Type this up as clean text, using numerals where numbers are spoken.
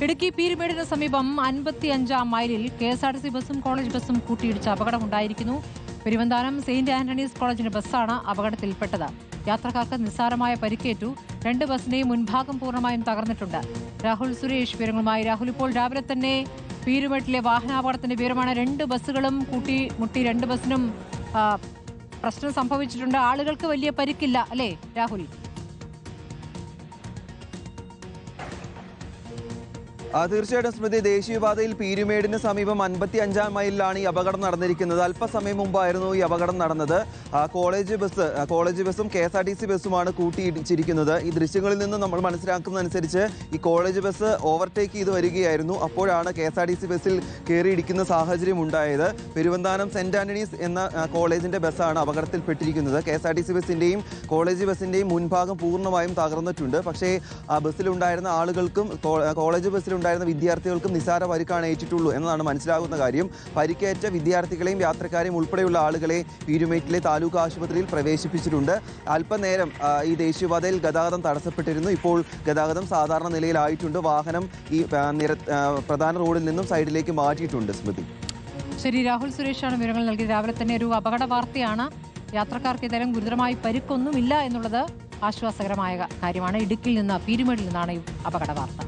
ഇടുക്കി പീരുമേടിന് സമീപം 55-ാം മൈലിൽ KSRTC ബസും കോളേജ് ബസും കൂട്ടിയിടിച്ച അപകടമുണ്ടായിരിക്കുന്നു. പെരുവന്താനം സെയിന്റ് ആന്റണീസ് കോളേജിന്റെ ബസ്സാണ് അപകടത്തിൽപ്പെട്ടത്. യാത്രക്കാർക്ക് നിസ്സാരമായ പരിക്കേറ്റു. 2 ബസിന്റെയും മുൻഭാഗം പൂർണ്ണമായും തകർന്നിട്ടുണ്ട്. രാഹുൽ സുരേഷ് വിവരങ്ങളുമായി. രാഹുൽ, ഇപ്പോൾ രാവിലെ തന്നെ പീരുമേട്ടിലെ വാഹനാപകടത്തിന്റെ വിവരമാണ്. 2 ബസ്സുകളും കൂട്ടിമുട്ടി 2 ബസിനും പ്രശ്നം സംഭവിച്ചിട്ടുണ്ട്. ആളുകൾക്ക് വലിയ പരിക്കില്ല അല്ലേ രാഹുൽ? തീർച്ചയായിട്ടും സ്മൃതി, ദേശീയപാതയിൽ പീരുമേടിന് സമീപം 55-ാം മൈലിലാണ് ഈ അപകടം നടന്നിരിക്കുന്നത്. അല്പസമയം മുമ്പായിരുന്നു ഈ അപകടം നടന്നത്. കോളേജ് ബസും KSRTC ബസ്സുമാണ് കൂട്ടിയിടിച്ചിരിക്കുന്നത്. ഈ ദൃശ്യങ്ങളിൽ നിന്ന് നമ്മൾ മനസ്സിലാക്കുന്നതനുസരിച്ച് ഈ കോളേജ് ബസ് ഓവർടേക്ക് ചെയ്ത് വരികയായിരുന്നു. അപ്പോഴാണ് KSRTC ബസ്സിൽ കയറിയിടിക്കുന്ന സാഹചര്യം ഉണ്ടായത്. പെരുവന്താനം സെന്റ് ആന്റണീസ് എന്ന കോളേജിന്റെ ബസ്സാണ് അപകടത്തിൽപ്പെട്ടിരിക്കുന്നത്. KSRTC ബസ്സിന്റെയും കോളേജ് ബസ്സിന്റെയും മുൻഭാഗം പൂർണ്ണമായും തകർന്നിട്ടുണ്ട്. പക്ഷേ ബസ്സിലുണ്ടായിരുന്ന ആളുകൾക്കും കോളേജ് ബസ്സിൽ ഉണ്ടായിരുന്ന വിദ്യാർത്ഥികൾക്കും നിസ്സാര പരിക്കാണ് ഏറ്റിട്ടുള്ളൂ എന്നതാണ് മനസ്സിലാകുന്ന കാര്യം. പരിക്കേറ്റ വിദ്യാർത്ഥികളെയും യാത്രക്കാരെയും ഉൾപ്പെടെയുള്ള ആളുകളെ പീരുമേട്ടിലെ താലൂക്ക് ആശുപത്രിയിൽ പ്രവേശിപ്പിച്ചിട്ടുണ്ട്. അല്പനേരം ഈ ദേശീയപാതയിൽ ഗതാഗതം തടസ്സപ്പെട്ടിരുന്നു. ഇപ്പോൾ ഗതാഗതം സാധാരണ നിലയിലായിട്ടുണ്ട്. വാഹനം ഈ പ്രധാന റോഡിൽ നിന്നും സൈഡിലേക്ക് മാറ്റിയിട്ടുണ്ട്. സ്മൃതി. ശരി, രാഹുൽ സുരേഷാണ് വിവരങ്ങൾ നൽകിയത്. രാവിലെ തന്നെ ഒരു അപകട വാർത്തയാണ്. യാത്രക്കാർക്ക് ഏതായാലും ഗുരുതരമായി പരിക്കൊന്നുമില്ല എന്നുള്ളത് ആശ്വാസകരമായ കാര്യമാണ്. ഇടുക്കിയിൽ നിന്ന് പീരുമേടിൽ നിന്നാണ് ഈ അപകട വാർത്ത.